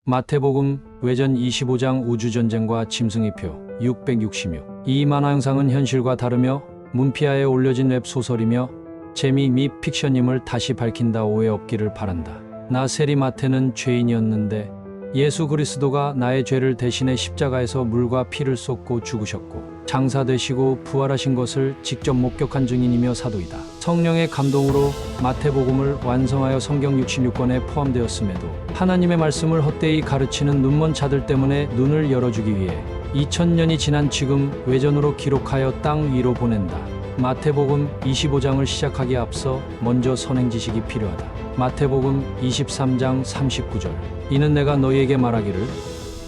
마태복음 외전 25장 우주전쟁과 짐승의표 666. 이 만화 영상은 현실과 다르며 문피아에 올려진 웹소설이며 재미 및 픽션임을 다시 밝힌다. 오해 없기를 바란다. 나 세리 마태는 죄인이었는데 예수 그리스도가 나의 죄를 대신해 십자가에서 물과 피를 쏟고 죽으셨고 장사되시고 부활하신 것을 직접 목격한 증인이며 사도이다. 성령의 감동으로 마태복음을 완성하여 성경 66권에 포함되었음에도 하나님의 말씀을 헛되이 가르치는 눈먼 자들 때문에 눈을 열어주기 위해 2000년이 지난 지금 외전으로 기록하여 땅 위로 보낸다. 마태복음 25장을 시작하기에 앞서 먼저 선행 지식이 필요하다. 마태복음 23장 39절. 이는 내가 너희에게 말하기를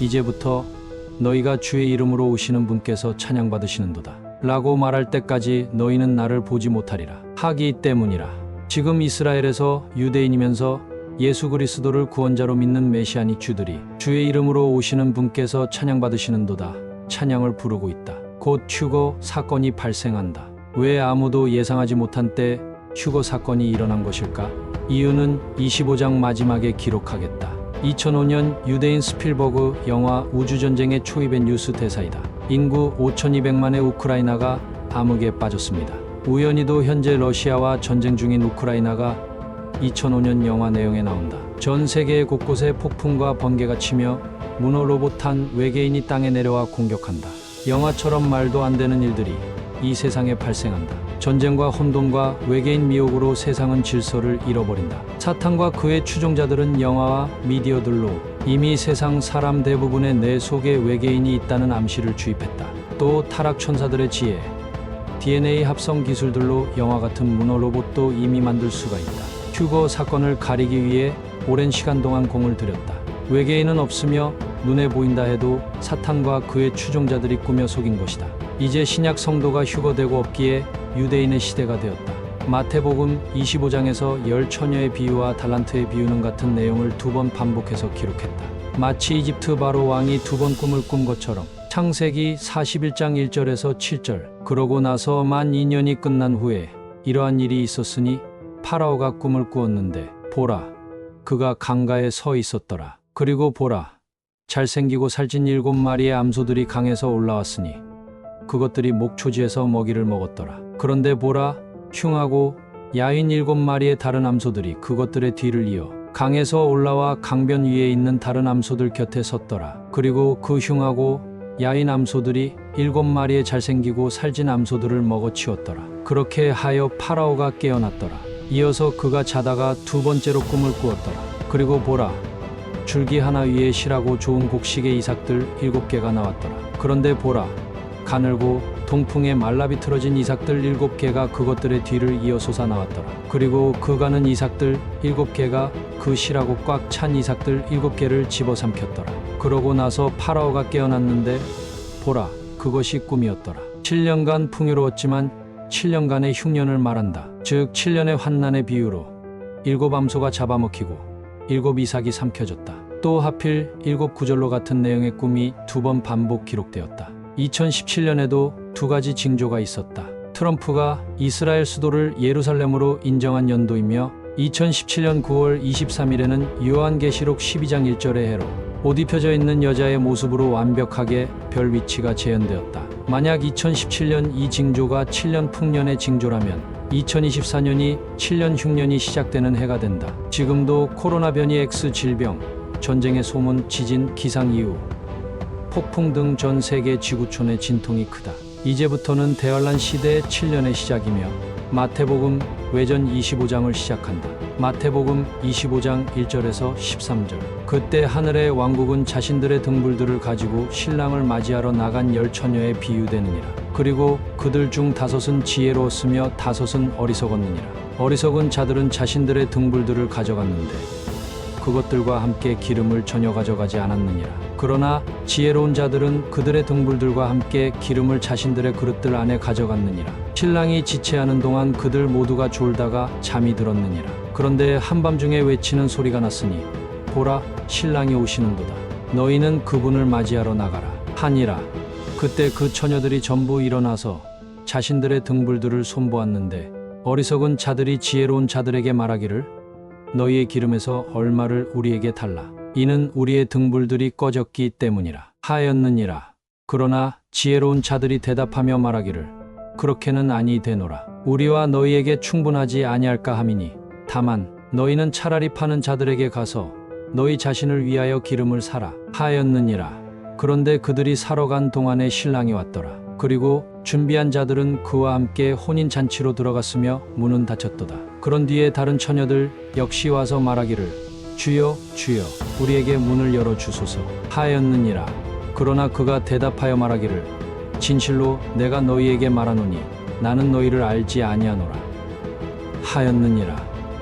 이제부터 너희가 주의 이름으로 오시는 분께서 찬양받으시는도다 라고 말할 때까지 너희는 나를 보지 못하리라 하기 때문이라. 지금 이스라엘에서 유대인이면서 예수 그리스도를 구원자로 믿는 메시아닉 주들이 주의 이름으로 오시는 분께서 찬양받으시는도다 찬양을 부르고 있다. 곧 휴거 사건이 발생한다. 왜 아무도 예상하지 못한 때 휴거 사건이 일어난 것일까? 이유는 25장 마지막에 기록하겠다. 2005년 유대인 스필버그 영화 우주전쟁의 초입의 뉴스 대사이다. 인구 5200만의 우크라이나가 암흑에 빠졌습니다. 우연히도 현재 러시아와 전쟁 중인 우크라이나가 2005년 영화 내용에 나온다. 전 세계 곳곳에 폭풍과 번개가 치며 문어 로봇 탄 외계인이 땅에 내려와 공격한다. 영화처럼 말도 안 되는 일들이 이 세상에 발생한다. 전쟁과 혼돈과 외계인 미혹으로 세상은 질서를 잃어버린다. 사탄과 그의 추종자들은 영화와 미디어들로 이미 세상 사람 대부분의 뇌 속에 외계인이 있다는 암시를 주입했다. 또 타락 천사들의 지혜, DNA 합성 기술들로 영화 같은 문어 로봇도 이미 만들 수가 있다. 휴거 사건을 가리기 위해 오랜 시간 동안 공을 들였다. 외계인은 없으며 눈에 보인다 해도 사탄과 그의 추종자들이 꾸며 속인 것이다. 이제 신약 성도가 휴거되고 없기에 유대인의 시대가 되었다. 마태복음 25장에서 열 처녀의 비유와 달란트의 비유는 같은 내용을 2번 반복해서 기록했다. 마치 이집트 바로 왕이 2번 꿈을 꾼 것처럼. 창세기 41장 1절에서 7절. 그러고 나서 만 2년이 끝난 후에 이러한 일이 있었으니 파라오가 꿈을 꾸었는데 보라, 그가 강가에 서 있었더라. 그리고 보라, 잘생기고 살찐 7마리의 암소들이 강에서 올라왔으니 그것들이 목초지에서 먹이를 먹었더라. 그런데 보라, 흉하고 야윈 7마리의 다른 암소들이 그것들의 뒤를 이어 강에서 올라와 강변 위에 있는 다른 암소들 곁에 섰더라. 그리고 그 흉하고 야윈 암소들이 7마리의 잘생기고 살찐 암소들을 먹어치웠더라. 그렇게 하여 파라오가 깨어났더라. 이어서 그가 자다가 2번째로 꿈을 꾸었더라. 그리고 보라, 줄기 하나 위에 실하고 좋은 곡식의 이삭들 7개가 나왔더라. 그런데 보라, 가늘고 동풍에 말라비틀어진 이삭들 7개가 그것들의 뒤를 이어 솟아나왔더라. 그리고 그 가는 이삭들 7개가 그 실하고 꽉 찬 이삭들 7개를 집어삼켰더라. 그러고 나서 파라오가 깨어났는데 보라, 그것이 꿈이었더라. 7년간 풍요로웠지만 7년간의 흉년을 말한다. 즉 7년의 환난의 비유로 7 암소가 잡아먹히고 7 이삭이 삼켜졌다. 또 하필 7 구절로 같은 내용의 꿈이 2번 반복 기록되었다. 2017년에도 2가지 징조가 있었다. 트럼프가 이스라엘 수도를 예루살렘으로 인정한 연도이며 2017년 9월 23일에는 요한계시록 12장 1절의 해로 옷 입혀져 있는 여자의 모습으로 완벽하게 별 위치가 재현되었다. 만약 2017년 이 징조가 7년 풍년의 징조라면 2024년이 7년 흉년이 시작되는 해가 된다. 지금도 코로나 변이 X 질병, 전쟁의 소문, 지진, 기상 이후 폭풍 등 전 세계 지구촌의 진통이 크다. 이제부터는 대환란 시대의 7년의 시작이며 마태복음 외전 25장을 시작한다. 마태복음 25장 1절에서 13절. 그때 하늘의 왕국은 자신들의 등불들을 가지고 신랑을 맞이하러 나간 10 처녀에 비유되느니라. 그리고 그들 중 5은 지혜로웠으며 5은 어리석었느니라. 어리석은 자들은 자신들의 등불들을 가져갔는데 그것들과 함께 기름을 전혀 가져가지 않았느니라. 그러나 지혜로운 자들은 그들의 등불들과 함께 기름을 자신들의 그릇들 안에 가져갔느니라. 신랑이 지체하는 동안 그들 모두가 졸다가 잠이 들었느니라. 그런데 한밤중에 외치는 소리가 났으니 보라, 신랑이 오시는도다. 너희는 그분을 맞이하러 나가라 하니라. 그때 그 처녀들이 전부 일어나서 자신들의 등불들을 손보았는데 어리석은 자들이 지혜로운 자들에게 말하기를 너희의 기름에서 얼마를 우리에게 달라. 이는 우리의 등불들이 꺼졌기 때문이라 하였느니라. 그러나 지혜로운 자들이 대답하며 말하기를 그렇게는 아니되노라. 우리와 너희에게 충분하지 아니할까 함이니 다만 너희는 차라리 파는 자들에게 가서 너희 자신을 위하여 기름을 사라 하였느니라. 그런데 그들이 사러 간 동안에 신랑이 왔더라. 그리고 준비한 자들은 그와 함께 혼인잔치로 들어갔으며 문은 닫혔도다. 그런 뒤에 다른 처녀들 역시 와서 말하기를 주여 주여 우리에게 문을 열어주소서 하였느니라. 그러나 그가 대답하여 말하기를 진실로 내가 너희에게 말하노니 나는 너희를 알지 아니하노라 하였느니라.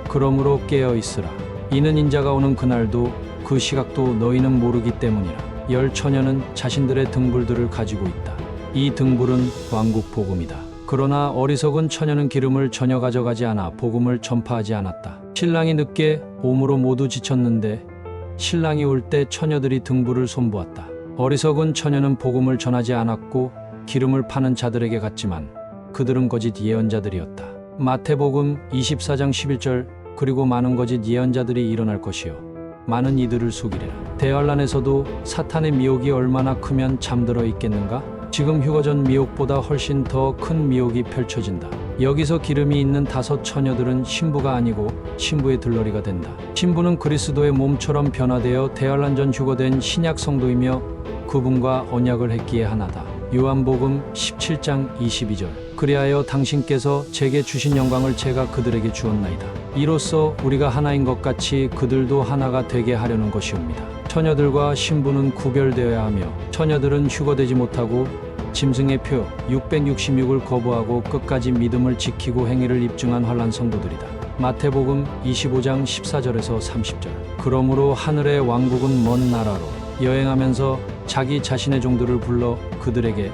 그러므로 깨어 있으라. 이는 인자가 오는 그날도 그 시각도 너희는 모르기 때문이라. 10 처녀는 자신들의 등불들을 가지고 있다. 이 등불은 왕국 복음이다. 그러나 어리석은 처녀는 기름을 전혀 가져가지 않아 복음을 전파하지 않았다. 신랑이 늦게 오므로 모두 지쳤는데 신랑이 올 때 처녀들이 등불을 손보았다. 어리석은 처녀는 복음을 전하지 않았고 기름을 파는 자들에게 갔지만 그들은 거짓 예언자들이었다. 마태복음 24장 11절 그리고 많은 거짓 예언자들이 일어날 것이요 많은 이들을 속이리라. 대환란에서도 사탄의 미혹이 얼마나 크면 잠들어 있겠는가? 지금 휴거전 미혹보다 훨씬 더 큰 미혹이 펼쳐진다. 여기서 기름이 있는 5 처녀들은 신부가 아니고 신부의 들러리가 된다. 신부는 그리스도의 몸처럼 변화되어 대환란 전 휴거된 신약 성도이며 그분과 언약을 했기에 하나다. 요한복음 17장 22절 그리하여 당신께서 제게 주신 영광을 제가 그들에게 주었나이다. 이로써 우리가 하나인 것 같이 그들도 하나가 되게 하려는 것이옵니다. 처녀들과 신부는 구별되어야 하며 처녀들은 휴거되지 못하고 짐승의 표 666을 거부하고 끝까지 믿음을 지키고 행위를 입증한 환난 성도들이다. 마태복음 25장 14절에서 30절 그러므로 하늘의 왕국은 먼 나라로 여행하면서 자기 자신의 종들을 불러 그들에게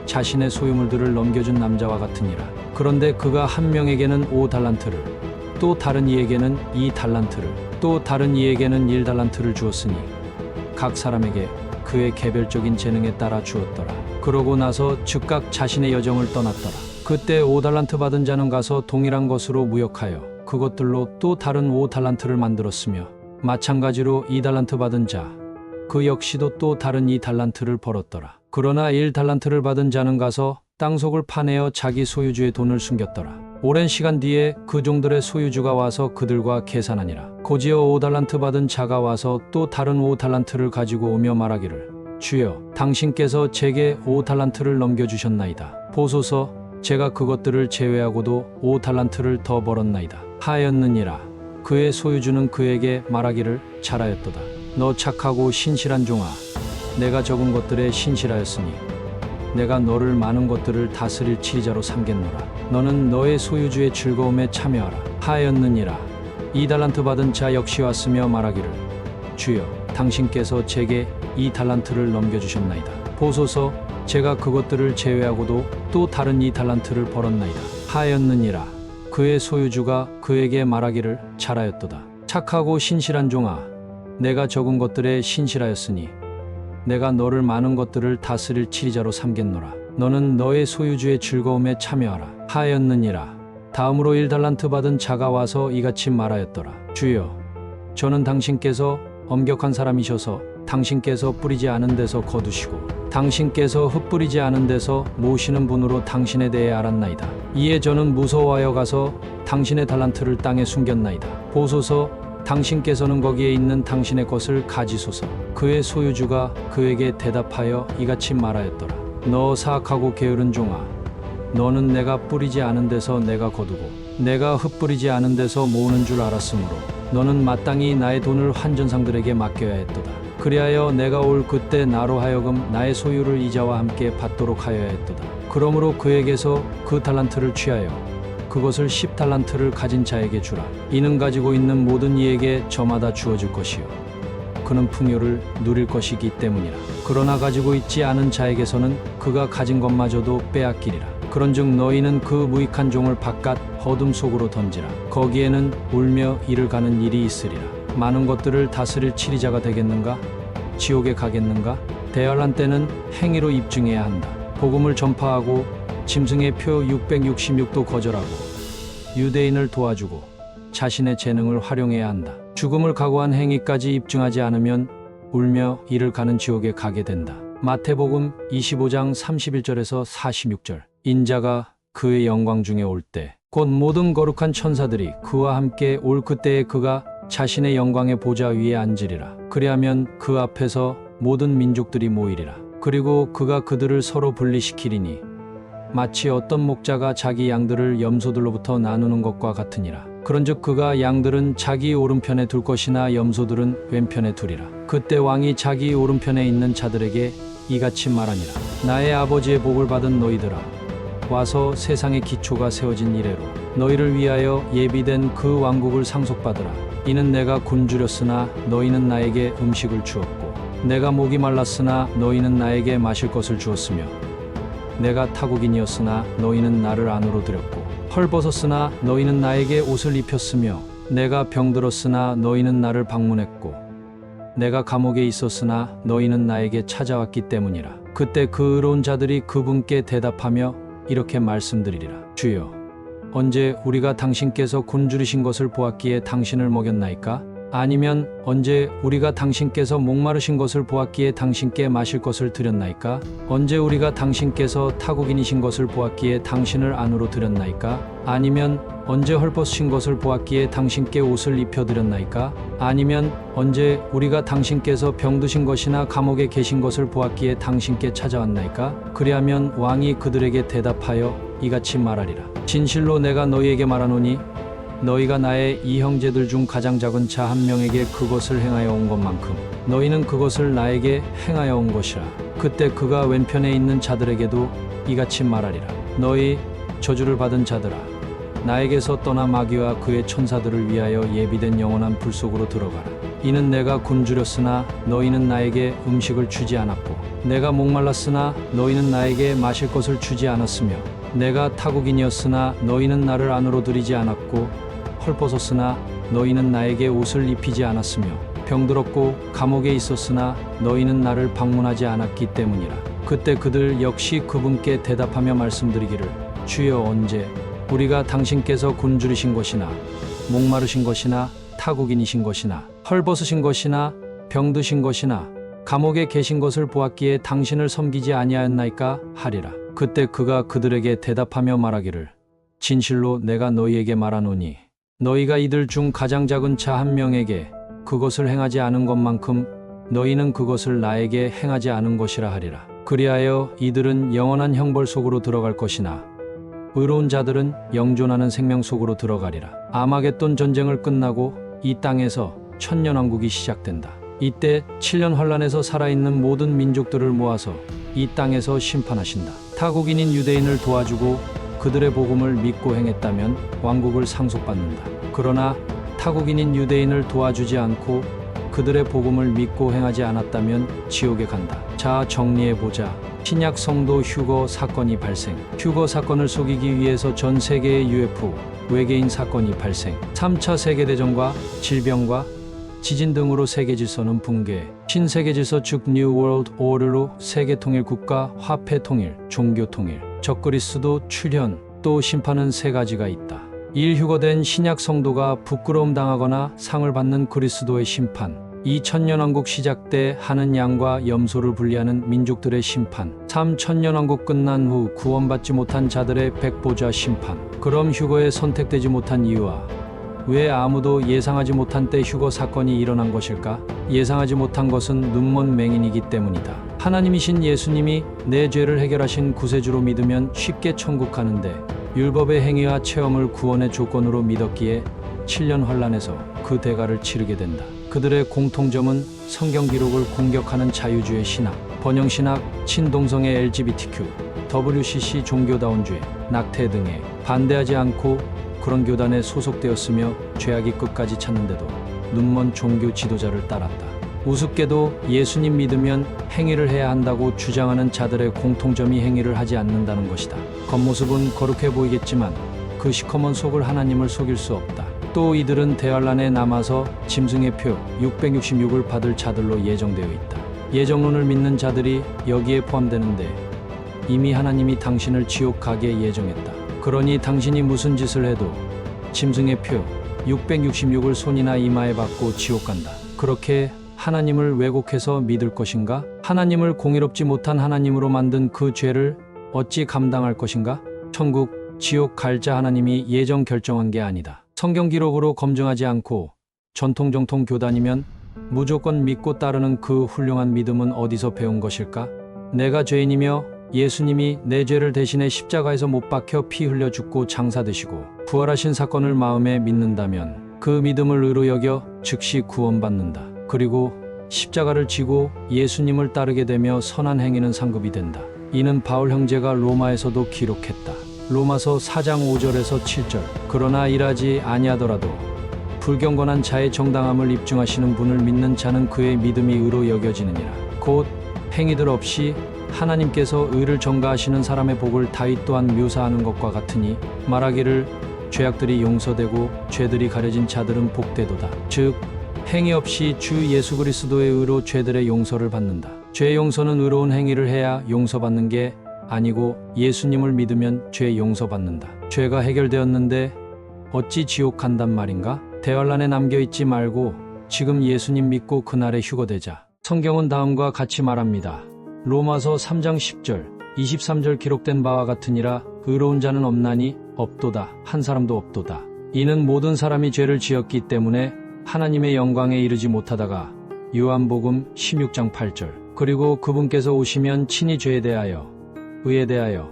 자신의 소유물들을 넘겨준 남자와 같으니라. 그런데 그가 한 명에게는 5달란트를 또 다른 이에게는 2달란트를 또 다른 이에게는 1달란트를 주었으니 각 사람에게 그의 개별적인 재능에 따라 주었더라. 그러고 나서 즉각 자신의 여정을 떠났더라. 그때 5달란트 받은 자는 가서 동일한 것으로 무역하여 그것들로 또 다른 5달란트를 만들었으며 마찬가지로 2달란트 받은 자 그 역시도 또 다른 2달란트를 벌었더라. 그러나 1달란트를 받은 자는 가서 땅속을 파내어 자기 소유주의 돈을 숨겼더라. 오랜 시간 뒤에 그 종들의 소유주가 와서 그들과 계산하니라. 곧이어 5달란트 받은 자가 와서 또 다른 5달란트를 가지고 오며 말하기를 주여 당신께서 제게 5달란트를 넘겨주셨나이다. 보소서 제가 그것들을 제외하고도 5달란트를 더 벌었나이다 하였느니라. 그의 소유주는 그에게 말하기를 잘하였도다. 너 착하고 신실한 종아 내가 적은 것들에 신실하였으니 내가 너를 많은 것들을 다스릴 치리자로 삼겠노라. 너는 너의 소유주의 즐거움에 참여하라 하였느니라. 2달란트 받은 자 역시 왔으며 말하기를 주여 당신께서 제게 2달란트를 넘겨주셨나이다. 보소서 제가 그것들을 제외하고도 또 다른 2달란트를 벌었나이다 하였느니라. 그의 소유주가 그에게 말하기를 잘하였도다. 착하고 신실한 종아 내가 적은 것들에 신실하였으니 내가 너를 많은 것들을 다스릴 치리자로 삼겠노라. 너는 너의 소유주의 즐거움에 참여하라 하였느니라. 다음으로 1달란트 받은 자가 와서 이같이 말하였더라. 주여 저는 당신께서 엄격한 사람이셔서 당신께서 뿌리지 않은 데서 거두시고 당신께서 흩뿌리지 않은 데서 모으시는 분으로 당신에 대해 알았나이다. 이에 저는 무서워하여 가서 당신의 달란트를 땅에 숨겼나이다. 보소서 당신께서는 거기에 있는 당신의 것을 가지소서. 그의 소유주가 그에게 대답하여 이같이 말하였더라. 너 사악하고 게으른 종아 너는 내가 뿌리지 않은 데서 내가 거두고 내가 흩뿌리지 않은 데서 모으는 줄 알았으므로 너는 마땅히 나의 돈을 환전상들에게 맡겨야 했도다. 그리하여 내가 올 그때 나로 하여금 나의 소유를 이자와 함께 받도록 하여야 했도다. 그러므로 그에게서 그 달란트를 취하여 그것을 10달란트를 가진 자에게 주라. 이는 가지고 있는 모든 이에게 저마다 주어질 것이요 그는 풍요를 누릴 것이기 때문이라. 그러나 가지고 있지 않은 자에게서는 그가 가진 것마저도 빼앗기리라. 그런즉 너희는 그 무익한 종을 바깥 어둠 속으로 던지라. 거기에는 울며 이를 가는 일이 있으리라. 많은 것들을 다스릴 치리자가 되겠는가? 지옥에 가겠는가? 대환란 때는 행위로 입증해야 한다. 복음을 전파하고 짐승의 표 666도 거절하고 유대인을 도와주고 자신의 재능을 활용해야 한다. 죽음을 각오한 행위까지 입증하지 않으면 울며 이를 가는 지옥에 가게 된다. 마태복음 25장 31절에서 46절. 인자가 그의 영광 중에 올 때 곧 모든 거룩한 천사들이 그와 함께 올 그때에 그가 자신의 영광의 보좌 위에 앉으리라. 그리하면 그 앞에서 모든 민족들이 모이리라. 그리고 그가 그들을 서로 분리시키리니 마치 어떤 목자가 자기 양들을 염소들로부터 나누는 것과 같으니라. 그런즉 그가 양들은 자기 오른편에 둘 것이나 염소들은 왼편에 두리라. 그때 왕이 자기 오른편에 있는 자들에게 이같이 말하니라. 나의 아버지의 복을 받은 너희들아, 와서 세상의 기초가 세워진 이래로 너희를 위하여 예비된 그 왕국을 상속받으라. 이는 내가 굶주렸으나 너희는 나에게 음식을 주었고, 내가 목이 말랐으나 너희는 나에게 마실 것을 주었으며, 내가 타국인이었으나 너희는 나를 안으로 들였고, 헐벗었으나 너희는 나에게 옷을 입혔으며, 내가 병들었으나 너희는 나를 방문했고, 내가 감옥에 있었으나 너희는 나에게 찾아왔기 때문이라. 그때 그 의로운 자들이 그분께 대답하며 이렇게 말씀드리리라. 주여, 언제 우리가 당신께서 굶주리신 것을 보았기에 당신을 먹였나이까? 아니면 언제 우리가 당신께서 목마르신 것을 보았기에 당신께 마실 것을 드렸나이까? 언제 우리가 당신께서 타국인이신 것을 보았기에 당신을 안으로 들였나이까? 아니면 언제 헐벗으신 것을 보았기에 당신께 옷을 입혀드렸나이까? 아니면 언제 우리가 당신께서 병드신 것이나 감옥에 계신 것을 보았기에 당신께 찾아왔나이까? 그리하면 왕이 그들에게 대답하여 이같이 말하리라. 진실로 내가 너희에게 말하노니 너희가 나의 이 형제들 중 가장 작은 자 한 명에게 그것을 행하여 온 것만큼 너희는 그것을 나에게 행하여 온 것이라. 그때 그가 왼편에 있는 자들에게도 이같이 말하리라. 너희 저주를 받은 자들아, 나에게서 떠나 마귀와 그의 천사들을 위하여 예비된 영원한 불 속으로 들어가라. 이는 내가 굶주렸으나 너희는 나에게 음식을 주지 않았고, 내가 목말랐으나 너희는 나에게 마실 것을 주지 않았으며, 내가 타국인이었으나 너희는 나를 안으로 들이지 않았고, 헐벗었으나 너희는 나에게 옷을 입히지 않았으며, 병들었고 감옥에 있었으나 너희는 나를 방문하지 않았기 때문이라. 그때 그들 역시 그분께 대답하며 말씀드리기를, 주여, 언제 우리가 당신께서 굶주리신 것이나 목마르신 것이나 타국인이신 것이나 헐벗으신 것이나 병드신 것이나 감옥에 계신 것을 보았기에 당신을 섬기지 아니하였나이까 하리라. 그때 그가 그들에게 대답하며 말하기를, 진실로 내가 너희에게 말하노니 너희가 이들 중 가장 작은 자 한 명에게 그것을 행하지 않은 것만큼 너희는 그것을 나에게 행하지 않은 것이라 하리라. 그리하여 이들은 영원한 형벌 속으로 들어갈 것이나 의로운 자들은 영존하는 생명 속으로 들어가리라. 아마겟돈 전쟁을 끝나고 이 땅에서 천년왕국이 시작된다. 이때 7년 환란에서 살아있는 모든 민족들을 모아서 이 땅에서 심판하신다. 타국인인 유대인을 도와주고 그들의 복음을 믿고 행했다면 왕국을 상속받는다. 그러나 타국인인 유대인을 도와주지 않고 그들의 복음을 믿고 행하지 않았다면 지옥에 간다. 자, 정리해보자. 신약 성도 휴거 사건이 발생. 휴거 사건을 속이기 위해서 전 세계의 UFO, 외계인 사건이 발생. 3차 세계대전과 질병과 지진 등으로 세계 질서는 붕괴. 신세계 질서 즉 New World Order로 세계 통일, 국가 화폐 통일, 종교 통일, 적그리스도 출현, 또 심판은 세 가지가 있다. 1. 휴거된 신약 성도가 부끄러움 당하거나 상을 받는 그리스도의 심판. 2. 천년왕국 시작 때 하는 양과 염소를 분리하는 민족들의 심판. 3. 천년왕국 끝난 후 구원받지 못한 자들의 백보자 심판. 그럼 휴거에 선택되지 못한 이유와 왜 아무도 예상하지 못한 때 휴거 사건이 일어난 것일까? 예상하지 못한 것은 눈먼 맹인이기 때문이다. 하나님이신 예수님이 내 죄를 해결하신 구세주로 믿으면 쉽게 천국 가는데 율법의 행위와 체험을 구원의 조건으로 믿었기에 7년 환란에서 그 대가를 치르게 된다. 그들의 공통점은 성경 기록을 공격하는 자유주의 신학, 번영신학, 친동성애 LGBTQ, WCC 종교다운주의, 낙태 등에 반대하지 않고 그런 교단에 소속되었으며 죄악이 끝까지 찾는데도 눈먼 종교 지도자를 따랐다. 우습게도 예수님 믿으면 행위를 해야 한다고 주장하는 자들의 공통점이 행위를 하지 않는다는 것이다. 겉모습은 거룩해 보이겠지만 그 시커먼 속을 하나님을 속일 수 없다. 또 이들은 대환란에 남아서 짐승의 표 666을 받을 자들로 예정되어 있다. 예정론을 믿는 자들이 여기에 포함되는데 이미 하나님이 당신을 지옥 가게 예정했다. 그러니 당신이 무슨 짓을 해도 짐승의 표 666을 손이나 이마에 받고 지옥 간다. 그렇게 하나님을 왜곡해서 믿을 것인가? 하나님을 공의롭지 못한 하나님으로 만든 그 죄를 어찌 감당할 것인가? 천국, 지옥 갈 자 하나님이 예정 결정한 게 아니다. 성경 기록으로 검증하지 않고 전통 교단이면 무조건 믿고 따르는 그 훌륭한 믿음은 어디서 배운 것일까? 내가 죄인이며 예수님이 내 죄를 대신해 십자가에서 못 박혀 피 흘려 죽고 장사되시고 부활하신 사건을 마음에 믿는다면 그 믿음을 의로 여겨 즉시 구원받는다. 그리고 십자가를 지고 예수님을 따르게 되며 선한 행위는 상급이 된다. 이는 바울 형제가 로마에서도 기록했다. 로마서 4장 5절에서 7절. 그러나 일하지 아니하더라도 불경건한 자의 정당함을 입증하시는 분을 믿는 자는 그의 믿음이 의로 여겨지느니라. 곧 행위들 없이 하나님께서 의를 전가하시는 사람의 복을 다윗 또한 묘사하는 것과 같으니 말하기를 죄악들이 용서되고 죄들이 가려진 자들은 복되도다. 즉 행위 없이 주 예수 그리스도의 의로 죄들의 용서를 받는다. 죄 용서는 의로운 행위를 해야 용서받는 게 아니고 예수님을 믿으면 죄 용서받는다. 죄가 해결되었는데 어찌 지옥 간단 말인가? 대환란에 남겨있지 말고 지금 예수님 믿고 그날에 휴거되자. 성경은 다음과 같이 말합니다. 로마서 3장 10절, 23절 기록된 바와 같으니라. 의로운 자는 없나니 없도다. 한 사람도 없도다. 이는 모든 사람이 죄를 지었기 때문에 하나님의 영광에 이르지 못하다가. 요한복음 16장 8절. 그리고 그분께서 오시면 친히 죄에 대하여, 의에 대하여,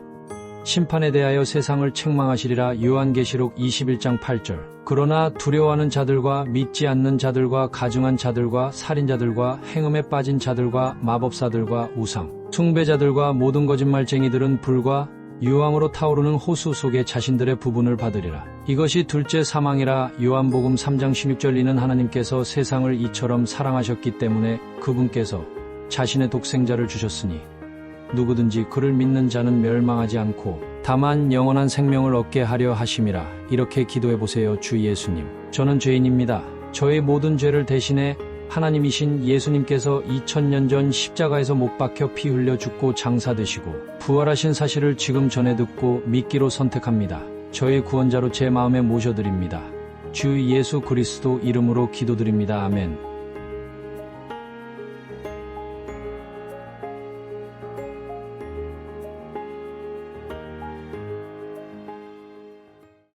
심판에 대하여 세상을 책망하시리라. 요한계시록 21장 8절. 그러나 두려워하는 자들과 믿지 않는 자들과 가증한 자들과 살인자들과 행음에 빠진 자들과 마법사들과 우상, 숭배자들과 모든 거짓말쟁이들은 불과 유황으로 타오르는 호수 속에 자신들의 부분을 받으리라. 이것이 둘째 사망이라. 요한복음 3장 16절. 이는 하나님께서 세상을 이처럼 사랑하셨기 때문에 그분께서 자신의 독생자를 주셨으니 누구든지 그를 믿는 자는 멸망하지 않고 다만 영원한 생명을 얻게 하려 하심이라. 이렇게 기도해 보세요. 주 예수님, 저는 죄인입니다. 저의 모든 죄를 대신해 하나님이신 예수님께서 2000년 전 십자가에서 못 박혀 피 흘려 죽고 장사되시고 부활하신 사실을 지금 전해 듣고 믿기로 선택합니다. 저의 구원자로 제 마음에 모셔드립니다. 주 예수 그리스도 이름으로 기도드립니다. 아멘.